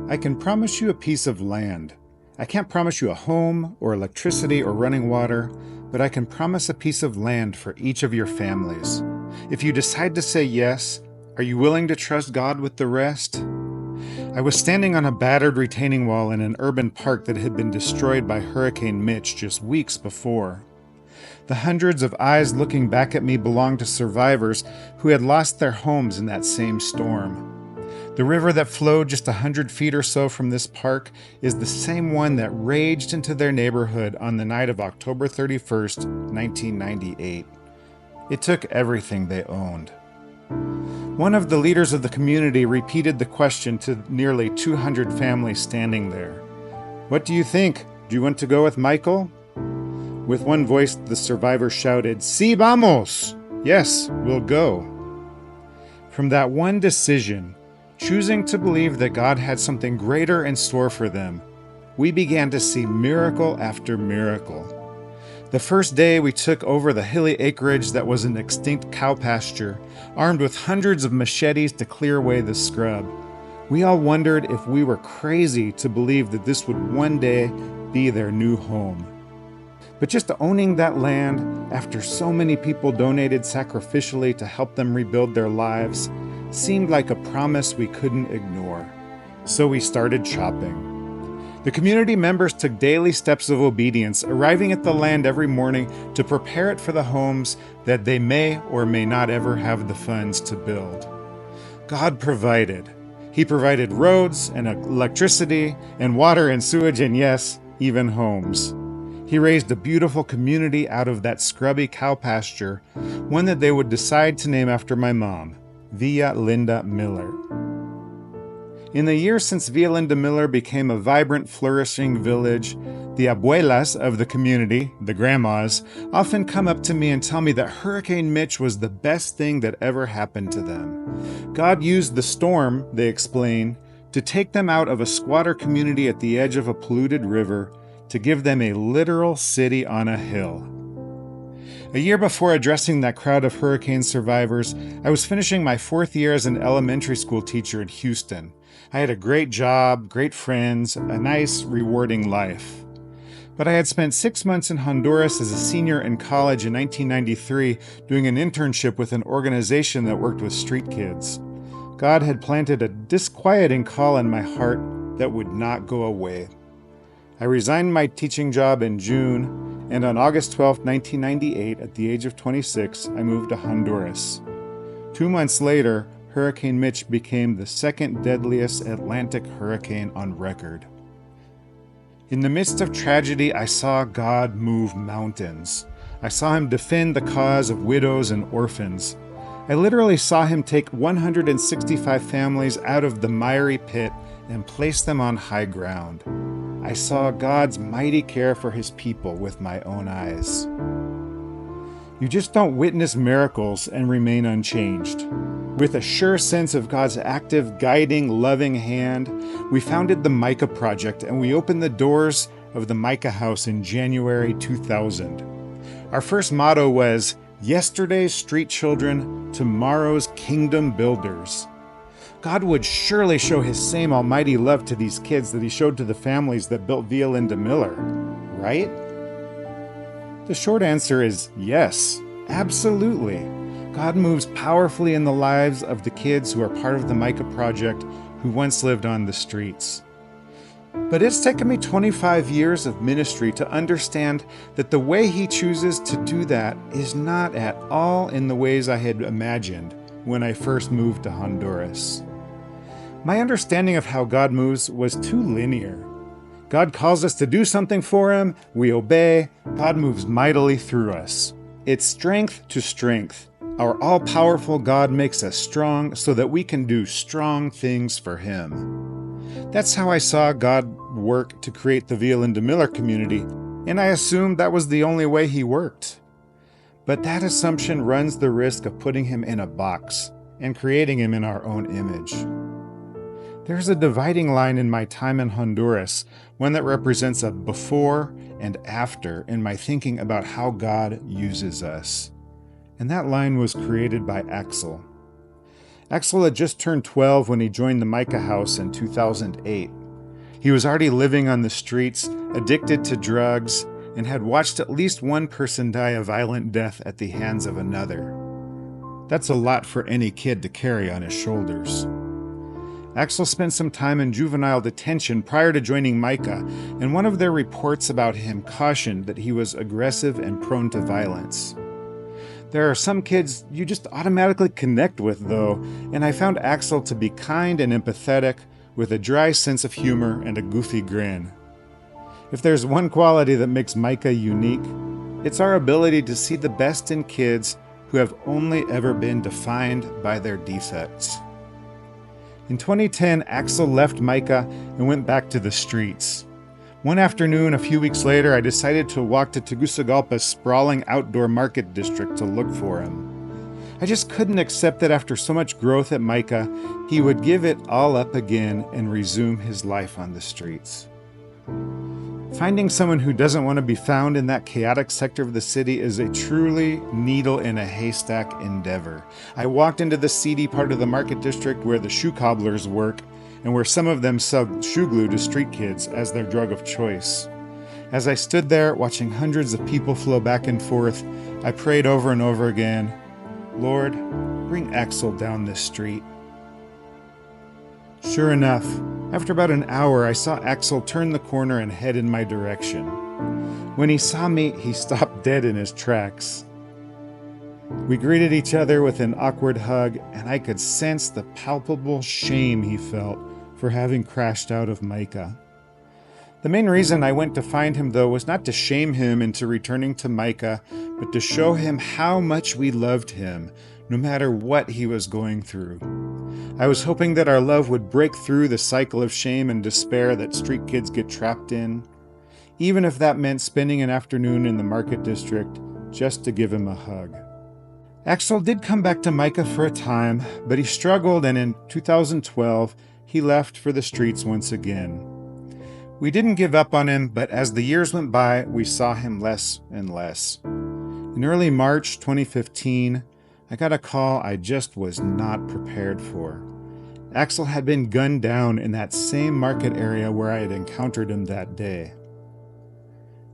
I can promise you a piece of land. I can't promise you a home or electricity or running water, but I can promise a piece of land for each of your families. If you decide to say yes, are you willing to trust God with the rest? I was standing on a battered retaining wall in an urban park that had been destroyed by Hurricane Mitch just weeks before. The hundreds of eyes looking back at me belonged to survivors who had lost their homes in that same storm. The river that flowed just 100 feet or so from this park is the same one that raged into their neighborhood on the night of October 31st, 1998. It took everything they owned. One of the leaders of the community repeated the question to nearly 200 families standing there. "What do you think? Do you want to go with Michael?" With one voice, the survivors shouted, "Sí, vamos!" Yes, we'll go. From that one decision, choosing to believe that God had something greater in store for them, we began to see miracle after miracle. The first day we took over the hilly acreage that was an extinct cow pasture, armed with hundreds of machetes to clear away the scrub. We all wondered if we were crazy to believe that this would one day be their new home. But just owning that land, after so many people donated sacrificially to help them rebuild their lives, seemed like a promise we couldn't ignore. So we started shopping. The community members took daily steps of obedience, arriving at the land every morning to prepare it for the homes that they may or may not ever have the funds to build. God provided. He provided roads and electricity and water and sewage and, yes, even homes. He raised a beautiful community out of that scrubby cow pasture, one that they would decide to name after my mom, Villa Linda Miller. In the years since Villa Linda Miller became a vibrant, flourishing village, the abuelas of the community, the grandmas, often come up to me and tell me that Hurricane Mitch was the best thing that ever happened to them. God used the storm, they explain, to take them out of a squatter community at the edge of a polluted river to give them a literal city on a hill. A year before addressing that crowd of hurricane survivors, I was finishing my 4th year as an elementary school teacher in Houston. I had a great job, great friends, a nice, rewarding life. But I had spent 6 months in Honduras as a senior in college in 1993 doing an internship with an organization that worked with street kids. God had planted a disquieting call in my heart that would not go away. I resigned my teaching job in June, and on August 12, 1998, at the age of 26, I moved to Honduras. 2 months later, Hurricane Mitch became the second deadliest Atlantic hurricane on record. In the midst of tragedy, I saw God move mountains. I saw him defend the cause of widows and orphans. I literally saw him take 165 families out of the miry pit and place them on high ground. I saw God's mighty care for his people with my own eyes. You just don't witness miracles and remain unchanged. With a sure sense of God's active, guiding, loving hand, we founded the Micah Project and we opened the doors of the Micah House in January 2000. Our first motto was, "Yesterday's street children, tomorrow's kingdom builders." God would surely show his same almighty love to these kids that he showed to the families that built Villa Linda Miller, right? The short answer is yes, absolutely. God moves powerfully in the lives of the kids who are part of the Micah Project who once lived on the streets. But it's taken me 25 years of ministry to understand that the way he chooses to do that is not at all in the ways I had imagined when I first moved to Honduras. My understanding of how God moves was too linear. God calls us to do something for him, we obey, God moves mightily through us. It's strength to strength. Our all-powerful God makes us strong so that we can do strong things for him. That's how I saw God work to create the Villa Linda Miller community, and I assumed that was the only way he worked. But that assumption runs the risk of putting him in a box and creating him in our own image. There's a dividing line in my time in Honduras, one that represents a before and after in my thinking about how God uses us. And that line was created by Axel. Axel had just turned 12 when he joined the Micah house in 2008. He was already living on the streets, addicted to drugs, and had watched at least one person die a violent death at the hands of another. That's a lot for any kid to carry on his shoulders. Axel spent some time in juvenile detention prior to joining Micah, and one of their reports about him cautioned that he was aggressive and prone to violence. There are some kids you just automatically connect with, though, and I found Axel to be kind and empathetic, with a dry sense of humor and a goofy grin. If there's one quality that makes Micah unique, it's our ability to see the best in kids who have only ever been defined by their defects. In 2010, Axel left Micah and went back to the streets. One afternoon, a few weeks later, I decided to walk to Tegucigalpa's sprawling outdoor market district to look for him. I just couldn't accept that after so much growth at Micah, he would give it all up again and resume his life on the streets. Finding someone who doesn't want to be found in that chaotic sector of the city is a truly needle in a haystack endeavor. I walked into the seedy part of the market district where the shoe cobblers work and where some of them sell shoe glue to street kids as their drug of choice. As I stood there watching hundreds of people flow back and forth, I prayed over and over again, "Lord, bring Axel down this street." Sure enough, after about an hour, I saw Axel turn the corner and head in my direction. When he saw me, he stopped dead in his tracks. We greeted each other with an awkward hug, and I could sense the palpable shame he felt for having crashed out of Micah. The main reason I went to find him, though, was not to shame him into returning to Micah, but to show him how much we loved him, no matter what he was going through. I was hoping that our love would break through the cycle of shame and despair that street kids get trapped in, even if that meant spending an afternoon in the market district just to give him a hug. Axel did come back to Micah for a time, but he struggled, and in 2012, he left for the streets once again. We didn't give up on him, but as the years went by, we saw him less and less. In early March 2015, I got a call I just was not prepared for. Axel had been gunned down in that same market area where I had encountered him that day.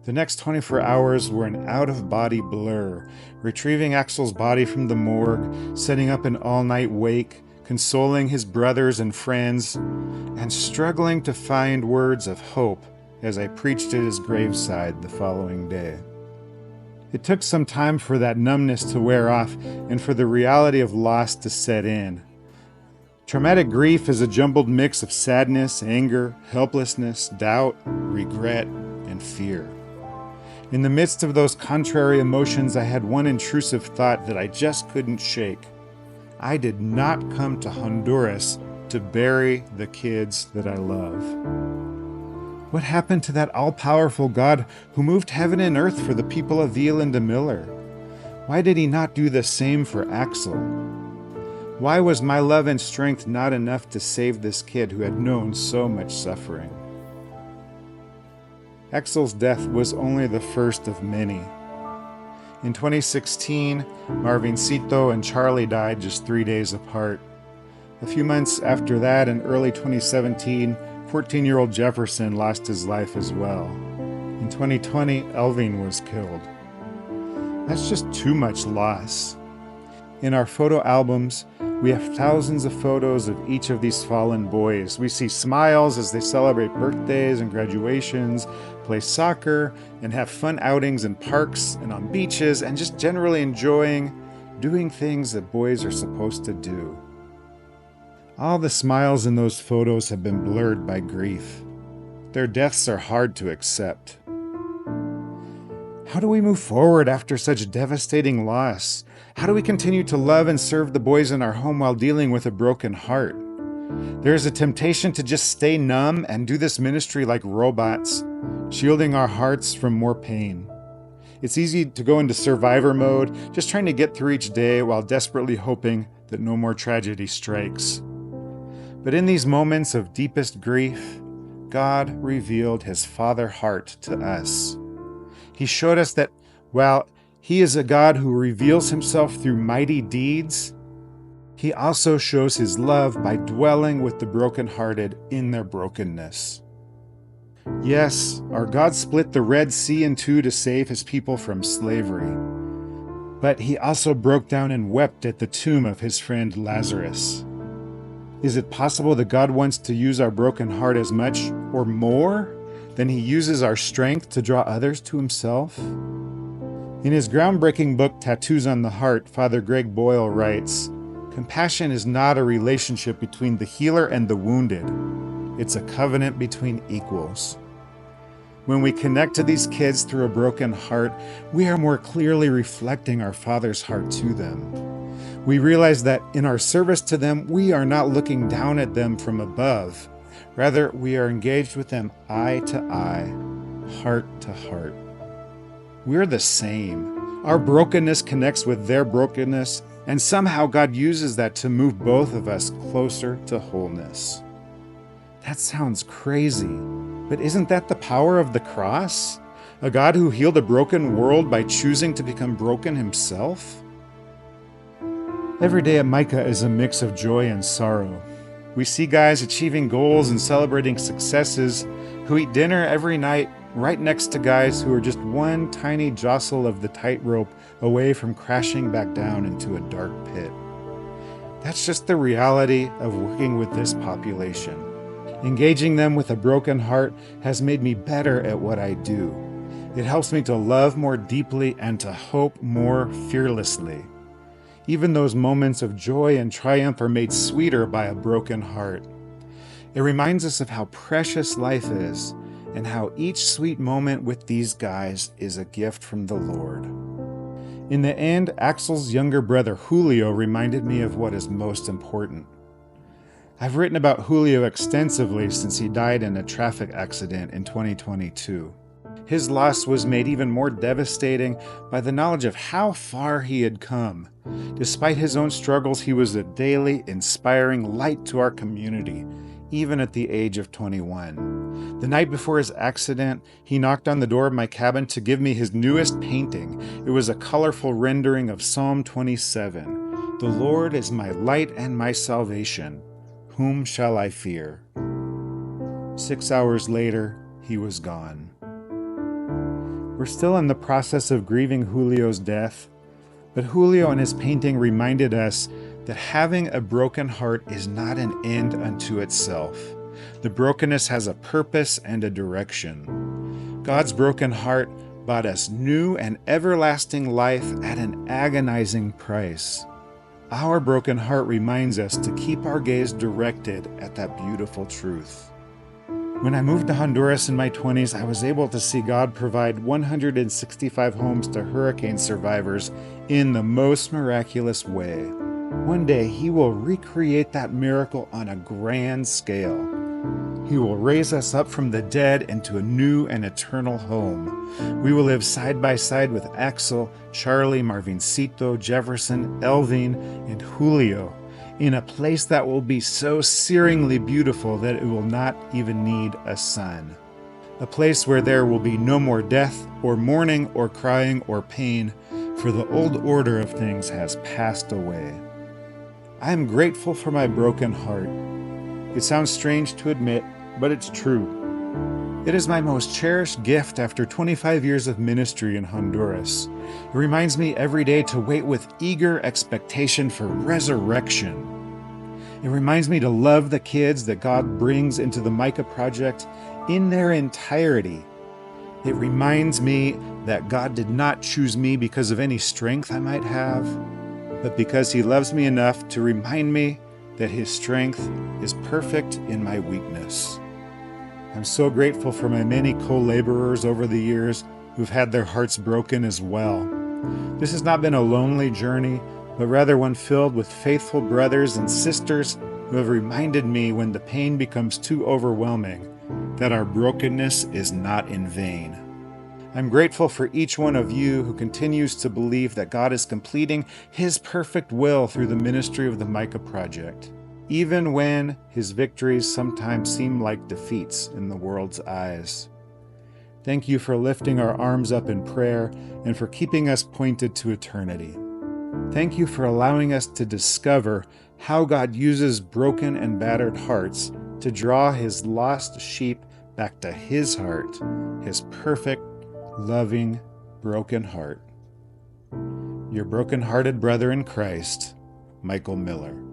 The next 24 hours were an out-of-body blur, retrieving Axel's body from the morgue, setting up an all-night wake, consoling his brothers and friends, and struggling to find words of hope as I preached at his graveside the following day. It took some time for that numbness to wear off and for the reality of loss to set in. Traumatic grief is a jumbled mix of sadness, anger, helplessness, doubt, regret, and fear. In the midst of those contrary emotions, I had one intrusive thought that I just couldn't shake. I did not come to Honduras to bury the kids that I love. What happened to that all-powerful God who moved heaven and earth for the people of Ville and de Miller? Why did he not do the same for Axel? Why was my love and strength not enough to save this kid who had known so much suffering? Axel's death was only the first of many. In 2016, Marvincito and Charlie died just 3 days apart. A few months after that, in early 2017, 14-year-old Jefferson lost his life as well. In 2020, Elvin was killed. That's just too much loss. In our photo albums, we have thousands of photos of each of these fallen boys. We see smiles as they celebrate birthdays and graduations, play soccer, and have fun outings in parks and on beaches, and just generally enjoying doing things that boys are supposed to do. All the smiles in those photos have been blurred by grief. Their deaths are hard to accept. How do we move forward after such devastating loss? How do we continue to love and serve the boys in our home while dealing with a broken heart? There is a temptation to just stay numb and do this ministry like robots, shielding our hearts from more pain. It's easy to go into survivor mode, just trying to get through each day while desperately hoping that no more tragedy strikes. But in these moments of deepest grief, God revealed his Father heart to us. He showed us that while he is a God who reveals himself through mighty deeds, He also shows his love by dwelling with the brokenhearted in their brokenness. Yes, our God split the Red Sea in two to save his people from slavery. But he also broke down and wept at the tomb of his friend Lazarus. Is it possible that God wants to use our broken heart as much or more than he uses our strength to draw others to himself? In his groundbreaking book, Tattoos on the Heart, Father Greg Boyle writes, "Compassion is not a relationship between the healer and the wounded. It's a covenant between equals." When we connect to these kids through a broken heart, we are more clearly reflecting our Father's heart to them. We realize that in our service to them, we are not looking down at them from above. Rather, we are engaged with them eye to eye, heart to heart. We're the same. Our brokenness connects with their brokenness, and somehow God uses that to move both of us closer to wholeness. That sounds crazy, but isn't that the power of the cross? A God who healed a broken world by choosing to become broken himself? Every day at Micah is a mix of joy and sorrow. We see guys achieving goals and celebrating successes who eat dinner every night right next to guys who are just one tiny jostle of the tightrope away from crashing back down into a dark pit. That's just the reality of working with this population. Engaging them with a broken heart has made me better at what I do. It helps me to love more deeply and to hope more fearlessly. Even those moments of joy and triumph are made sweeter by a broken heart. It reminds us of how precious life is and how each sweet moment with these guys is a gift from the Lord. In the end, Axel's younger brother Julio reminded me of what is most important. I've written about Julio extensively since he died in a traffic accident in 2022. His loss was made even more devastating by the knowledge of how far he had come. Despite his own struggles, he was a daily, inspiring light to our community, even at the age of 21. The night before his accident, he knocked on the door of my cabin to give me his newest painting. It was a colorful rendering of Psalm 27. "The Lord is my light and my salvation. Whom shall I fear?" 6 hours later, he was gone. We're still in the process of grieving Julio's death, but Julio and his painting reminded us that having a broken heart is not an end unto itself. The brokenness has a purpose and a direction. God's broken heart bought us new and everlasting life at an agonizing price. Our broken heart reminds us to keep our gaze directed at that beautiful truth. When I moved to Honduras in my 20s, I was able to see God provide 165 homes to hurricane survivors in the most miraculous way. One day, He will recreate that miracle on a grand scale. He will raise us up from the dead into a new and eternal home. We will live side by side with Axel, Charlie, Marvincito, Jefferson, Elvin, and Julio, in a place that will be so searingly beautiful that it will not even need a sun. A place where there will be no more death, or mourning, or crying, or pain, for the old order of things has passed away. I am grateful for my broken heart. It sounds strange to admit, but it's true. It is my most cherished gift after 25 years of ministry in Honduras. It reminds me every day to wait with eager expectation for resurrection. It reminds me to love the kids that God brings into the Micah Project in their entirety. It reminds me that God did not choose me because of any strength I might have, but because He loves me enough to remind me that His strength is perfect in my weakness. I'm so grateful for my many co-laborers over the years who've had their hearts broken as well. This has not been a lonely journey, but rather one filled with faithful brothers and sisters who have reminded me when the pain becomes too overwhelming that our brokenness is not in vain. I'm grateful for each one of you who continues to believe that God is completing His perfect will through the ministry of the Micah Project, even when His victories sometimes seem like defeats in the world's eyes. Thank you for lifting our arms up in prayer and for keeping us pointed to eternity. Thank you for allowing us to discover how God uses broken and battered hearts to draw his lost sheep back to his heart, his perfect, loving, broken heart. Your broken-hearted brother in Christ, Michael Miller.